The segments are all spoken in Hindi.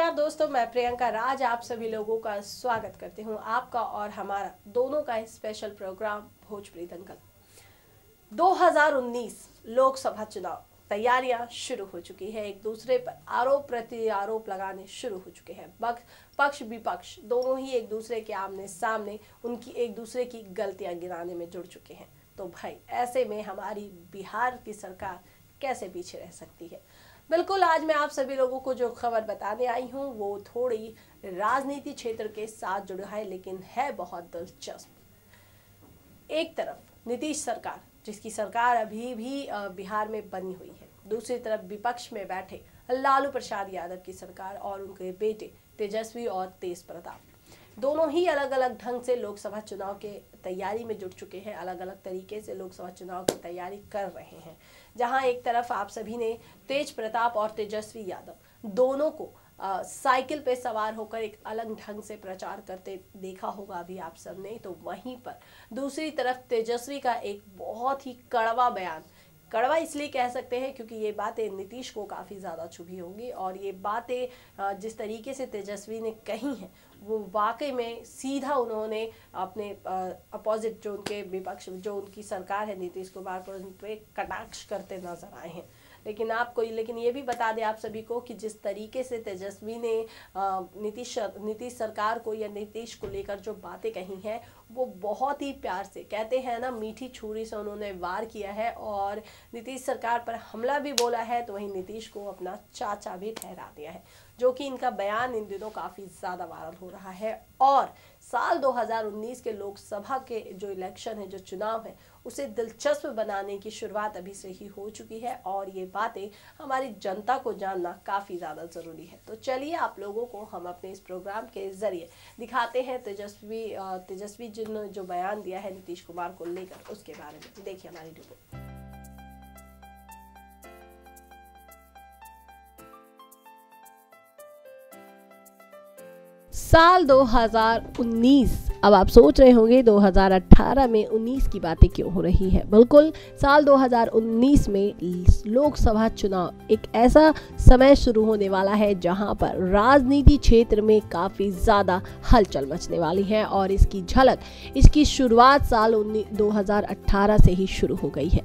नमस्कार दोस्तों, मैं प्रियंका राज आप सभी लोगों का स्वागत करती हूं आपका और हमारा दोनों का स्पेशल प्रोग्राम भोजपुरी दंगल। 2019 लोकसभा चुनाव तैयारियां शुरू हो चुकी है। एक दूसरे पर आरोप प्रति आरोप लगाने शुरू हो चुके हैं। पक्ष विपक्ष दोनों ही एक दूसरे के आमने सामने उनकी एक दूसरे की गलतियां गिनाने में जुड़ चुके हैं। तो भाई ऐसे में हमारी बिहार की सरकार कैसे पीछे रह सकती है। बिल्कुल, आज मैं आप सभी लोगों को जो खबर बताने आई हूँ वो थोड़ी राजनीति क्षेत्र के साथ जुड़ा है, लेकिन है बहुत दिलचस्प। एक तरफ नीतीश सरकार, जिसकी सरकार अभी भी बिहार में बनी हुई है, दूसरी तरफ विपक्ष में बैठे लालू प्रसाद यादव की सरकार और उनके बेटे तेजस्वी और तेज प्रताप, दोनों ही अलग अलग ढंग से लोकसभा चुनाव के तैयारी में जुट चुके हैं। अलग अलग तरीके से लोकसभा चुनाव की तैयारी कर रहे हैं। जहां एक तरफ आप सभी ने तेज प्रताप और तेजस्वी यादव दोनों को साइकिल पे सवार होकर एक अलग ढंग से प्रचार करते देखा होगा अभी आप सबने, तो वहीं पर दूसरी तरफ तेजस्वी का एक बहुत ही कड़वा बयान, कड़वा इसलिए कह सकते हैं क्योंकि ये बातें नीतीश को काफ़ी ज़्यादा चुभी होंगी और ये बातें जिस तरीके से तेजस्वी ने कही हैं वो वाकई में सीधा उन्होंने अपने अपोजिट जो उनके विपक्ष जो उनकी सरकार है नीतीश कुमार पर उन पर कटाक्ष करते नजर आए हैं। लेकिन ये भी बता दें आप सभी को कि जिस तरीके से तेजस्वी ने नीतीश सरकार को या नीतीश को लेकर जो बातें कही हैं वो बहुत ही प्यार से, कहते हैं ना, मीठी छुरी से उन्होंने वार किया है और नीतीश सरकार पर हमला भी बोला है, तो वहीं नीतीश को अपना चाचा भी ठहरा दिया है, जो कि इनका बयान इन दिनों काफ़ी ज़्यादा वायरल हो रहा है। और साल 2019 के लोकसभा के जो इलेक्शन है, जो चुनाव है, उसे दिलचस्प बनाने की शुरुआत अभी से ही हो चुकी है और ये बातें हमारी जनता को जानना काफ़ी ज़्यादा ज़रूरी है। तो चलिए आप लोगों को हम अपने इस प्रोग्राम के ज़रिए दिखाते हैं तेजस्वी जिन्होंने जो बयान दिया है नीतीश कुमार को लेकर, उसके बारे में देखिए हमारी रिपोर्ट। साल 2019, अब आप सोच रहे होंगे 2018 में 19 की बातें क्यों हो रही है। बिल्कुल, साल 2019 में लोकसभा चुनाव एक ऐसा समय शुरू होने वाला है जहां पर राजनीति क्षेत्र में काफ़ी ज़्यादा हलचल मचने वाली है और इसकी झलक, इसकी शुरुआत साल 2018 से ही शुरू हो गई है।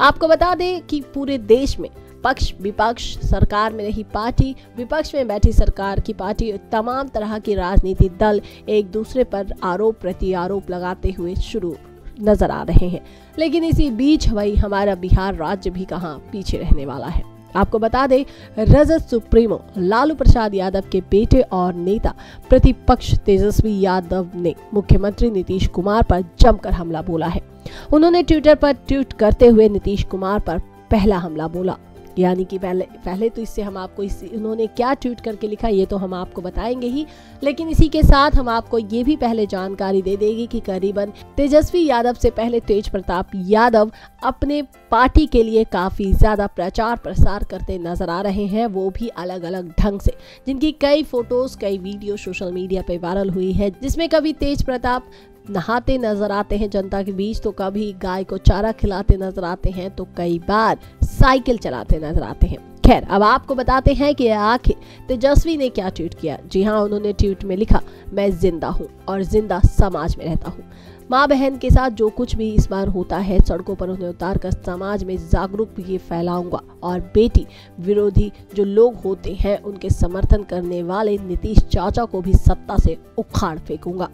आपको बता दें कि पूरे देश में पक्ष विपक्ष, सरकार में रही पार्टी, विपक्ष में बैठी सरकार की पार्टी, तमाम तरह के राजनीतिक दल एक दूसरे पर आरोप प्रति आरोप लगाते हुए शुरू नजर आ रहे हैं। लेकिन इसी बीच वही हमारा बिहार राज्य भी कहां पीछे रहने वाला है। आपको बता दें, रजत सुप्रीमो लालू प्रसाद यादव के बेटे और नेता प्रतिपक्ष तेजस्वी यादव ने मुख्यमंत्री नीतीश कुमार पर जमकर हमला बोला है। उन्होंने ट्विटर पर ट्वीट करते हुए नीतीश कुमार पर पहला हमला बोला, यानी कि पहले तो इससे हम आपको उन्होंने क्या ट्वीट करके लिखा ये तो हम आपको बताएंगे ही, लेकिन इसी के साथ हम आपको ये भी पहले जानकारी दे देंगे कि करीबन तेजस्वी यादव से पहले तेज प्रताप यादव अपने पार्टी के लिए काफ़ी ज़्यादा प्रचार प्रसार करते नजर आ रहे हैं, वो भी अलग अलग ढंग से, जिनकी कई फोटोज कई वीडियो सोशल मीडिया पे वायरल हुई है, जिसमें कभी तेज प्रताप नहाते नजर आते हैं जनता के बीच, तो कभी गाय को चारा खिलाते नजर आते हैं, तो कई बार साइकिल चलाते नजर आते हैं। खैर, अब आपको बताते हैं कि आखिर तेजस्वी ने क्या ट्वीट किया। जी हाँ, उन्होंने ट्वीट में लिखा, मैं जिंदा हूँ और जिंदा समाज में रहता हूँ। माँ बहन के साथ जो कुछ भी इस बार होता है, सड़कों पर उन्हें उतार कर समाज में जागरूक भी फैलाऊंगा और बेटी विरोधी जो लोग होते हैं उनके समर्थन करने वाले नीतीश चाचा को भी सत्ता से उखाड़ फेंकूंगा।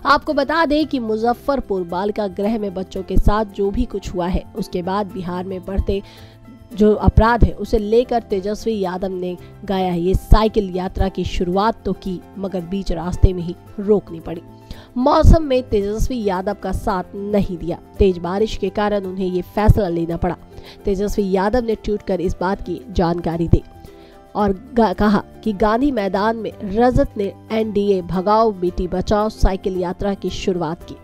आपको बता दें कि मुजफ्फरपुर बालिका गृह में बच्चों के साथ जो भी कुछ हुआ है, उसके बाद बिहार में बढ़ते जो अपराध है उसे लेकर तेजस्वी यादव ने गाया ये साइकिल यात्रा की शुरुआत तो की, मगर बीच रास्ते में ही रोकनी पड़ी। मौसम में तेजस्वी यादव का साथ नहीं दिया, तेज बारिश के कारण उन्हें ये फैसला लेना पड़ा। तेजस्वी यादव ने ट्वीट कर इस बात की जानकारी दी और कहा कि गांधी मैदान में रजत ने एनडीए भगाओ बेटी बचाओ साइकिल यात्रा की शुरुआत की।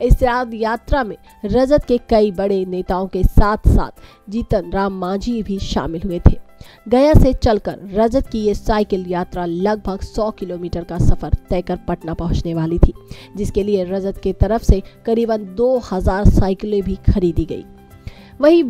इस यात्रा में रजत के कई बड़े नेताओं के साथ साथ जीतन राम मांझी भी शामिल हुए थे। गया से चलकर रजत की ये साइकिल यात्रा लगभग 100 किलोमीटर का सफर तय कर पटना पहुंचने वाली थी, जिसके लिए रजत की तरफ से करीबन 2000 साइकिलें भी खरीदी गई। वहीं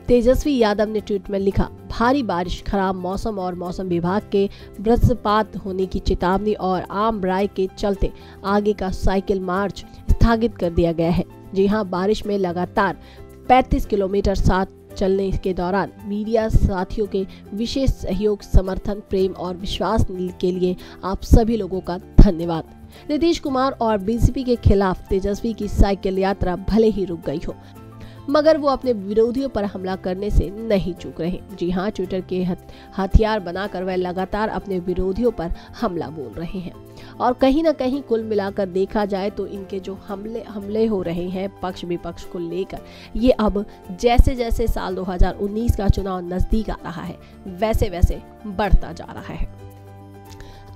तेजस्वी यादव ने ट्वीट में लिखा, भारी बारिश, खराब मौसम और मौसम विभाग के वज्रपात होने की चेतावनी और आम राय के चलते आगे का साइकिल मार्च स्थगित कर दिया गया है। जी हां, बारिश में लगातार 35 किलोमीटर साथ चलने के दौरान मीडिया साथियों के विशेष सहयोग, समर्थन, प्रेम और विश्वास के लिए आप सभी लोगों का धन्यवाद। नीतीश कुमार और बीजेपी के खिलाफ तेजस्वी की साइकिल यात्रा भले ही रुक गई हो, मगर वो अपने विरोधियों पर हमला करने से नहीं चूक रहे। जी हाँ, ट्विटर के हथियार बनाकर वह लगातार अपने विरोधियों पर हमला बोल रहे हैं और कहीं ना कहीं कुल मिलाकर देखा जाए तो इनके जो हमले हो रहे हैं पक्ष विपक्ष को लेकर, ये अब जैसे जैसे साल 2019 का चुनाव नजदीक आ रहा है वैसे वैसे बढ़ता जा रहा है।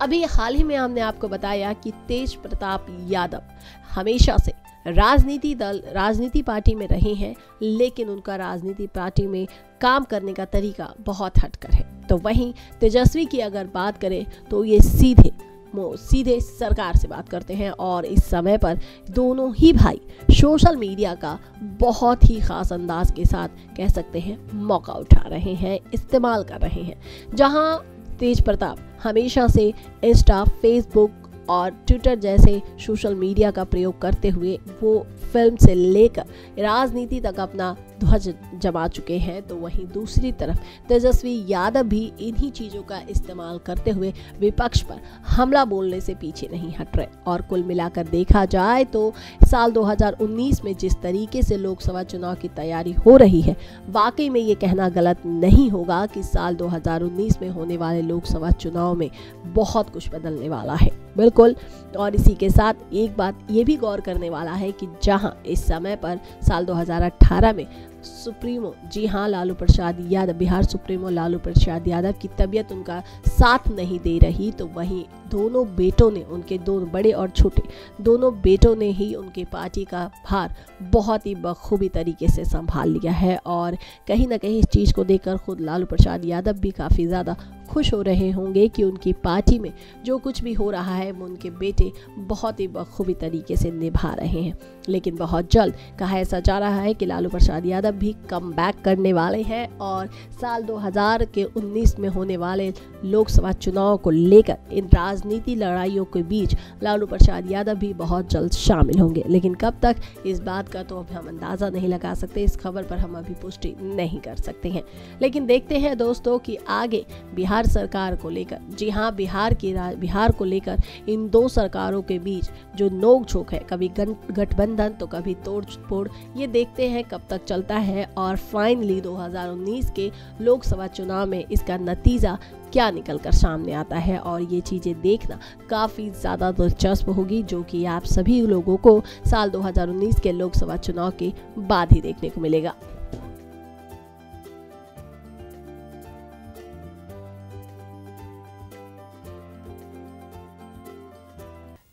अभी हाल ही में हमने आपको बताया कि तेज प्रताप यादव हमेशा से राजनीति पार्टी में रहे हैं, लेकिन उनका राजनीति पार्टी में काम करने का तरीका बहुत हटकर है। तो वहीं तेजस्वी की अगर बात करें तो ये सीधे सरकार से बात करते हैं और इस समय पर दोनों ही भाई सोशल मीडिया का बहुत ही खास अंदाज के साथ कह सकते हैं मौका उठा रहे हैं, इस्तेमाल कर रहे हैं। जहां तेज प्रताप हमेशा से इंस्टा, फेसबुक और ट्विटर जैसे सोशल मीडिया का प्रयोग करते हुए वो फिल्म से लेकर राजनीति तक अपना ध्वज जमा चुके हैं, तो वहीं दूसरी तरफ तेजस्वी यादव भी इन्हीं चीज़ों का इस्तेमाल करते हुए विपक्ष पर हमला बोलने से पीछे नहीं हट रहे। और कुल मिलाकर देखा जाए तो साल 2019 में जिस तरीके से लोकसभा चुनाव की तैयारी हो रही है, वाकई में ये कहना गलत नहीं होगा कि साल 2019 में होने वाले लोकसभा चुनाव में बहुत कुछ बदलने वाला है। बिल्कुल। और इसी के साथ एक बात ये भी गौर करने वाला है कि जहां इस समय पर साल 2018 में सुप्रीमो, जी हाँ, लालू प्रसाद यादव, बिहार सुप्रीमो लालू प्रसाद यादव की तबीयत उनका साथ नहीं दे रही, तो वहीं दोनों बेटों ने, उनके दो बड़े और छोटे दोनों बेटों ने ही उनके पार्टी का भार बहुत ही बखूबी तरीके से संभाल लिया है। और कहीं ना कहीं इस चीज़ को देखकर खुद लालू प्रसाद यादव भी काफ़ी ज़्यादा खुश हो रहे होंगे कि उनकी पार्टी में जो कुछ भी हो रहा है वो उनके बेटे बहुत ही बखूबी तरीके से निभा रहे हैं। लेकिन बहुत जल्द कहा ऐसा जा रहा है कि लालू प्रसाद यादव भी कम बैक करने वाले हैं और साल 2019 में होने वाले लोकसभा चुनाव को लेकर इन राजनीति लड़ाइयों के बीच लालू प्रसाद यादव भी बहुत जल्द शामिल होंगे। लेकिन कब तक, इस बात का तो अभी हम अंदाज़ा नहीं लगा सकते, इस खबर पर हम अभी पुष्टि नहीं कर सकते हैं। लेकिन देखते हैं दोस्तों कि आगे बिहार सरकार को लेकर, जी हाँ, बिहार को लेकर इन दो सरकारों के बीच जो नोक-झोंक है, कभी गठबंधन तो कभी तोड़-फोड़, ये देखते हैं कब तक चलता है और फाइनली 2019 के लोकसभा चुनाव में इसका नतीजा क्या निकल कर सामने आता है। और ये चीज़ें देखना काफ़ी ज़्यादा दिलचस्प होगी, जो कि आप सभी लोगों को साल 2019 के लोकसभा चुनाव के बाद ही देखने को मिलेगा।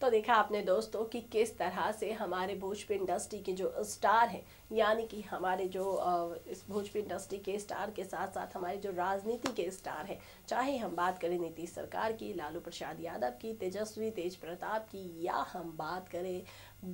तो देखा आपने दोस्तों कि किस तरह से हमारे भोजपुरी इंडस्ट्री के जो स्टार हैं, यानी कि हमारे जो इस भोजपुरी इंडस्ट्री के स्टार के साथ साथ हमारे जो राजनीति के स्टार हैं, चाहे हम बात करें नीतीश सरकार की, लालू प्रसाद यादव की, तेज प्रताप की, या हम बात करें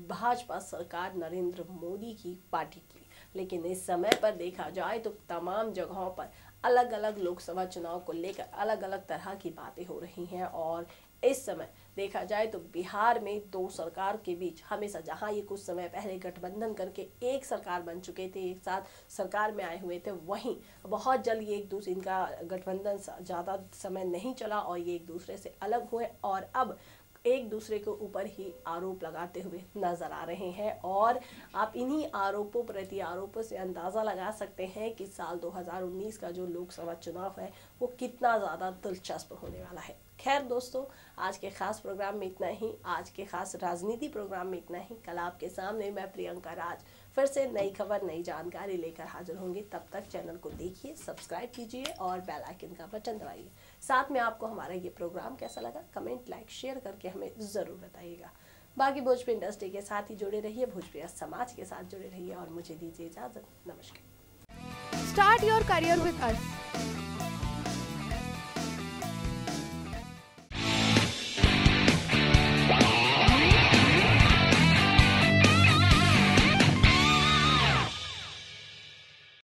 भाजपा सरकार नरेंद्र मोदी की पार्टी की, लेकिन इस समय पर देखा जाए तो तमाम जगहों पर अलग अलग लोकसभा चुनाव को लेकर अलग अलग तरह की बातें हो रही हैं। और इस समय देखा जाए तो बिहार में दो सरकार के बीच हमेशा, जहां ये कुछ समय पहले गठबंधन करके एक सरकार बन चुके थे, एक साथ सरकार में आए हुए थे, वहीं बहुत जल्द ये एक दूसरे, इनका गठबंधन ज़्यादा समय नहीं चला और ये एक दूसरे से अलग हुए और अब एक दूसरे के ऊपर ही आरोप लगाते हुए नजर आ रहे हैं। और आप इन्हीं आरोपों प्रति आरोपों से अंदाज़ा लगा सकते हैं कि साल 2019 का जो लोकसभा चुनाव है वो कितना ज़्यादा दिलचस्प होने वाला है। खैर दोस्तों, आज के खास प्रोग्राम में इतना ही, आज के खास राजनीति प्रोग्राम में इतना ही। कल आपके सामने मैं प्रियंका राज फिर से नई खबर, नई जानकारी लेकर हाजिर होंगी। तब तक चैनल को देखिए, सब्सक्राइब कीजिए और बेल आइकन का बटन दबाइए। साथ में आपको हमारा ये प्रोग्राम कैसा लगा कमेंट, लाइक, शेयर करके हमें ज़रूर बताइएगा। बाकी भोजपुरी इंडस्ट्री के साथ ही जुड़े रहिए, भोजपुरी समाज के साथ जुड़े रहिए और मुझे दीजिए इजाज़त। नमस्कार। Start your career with us.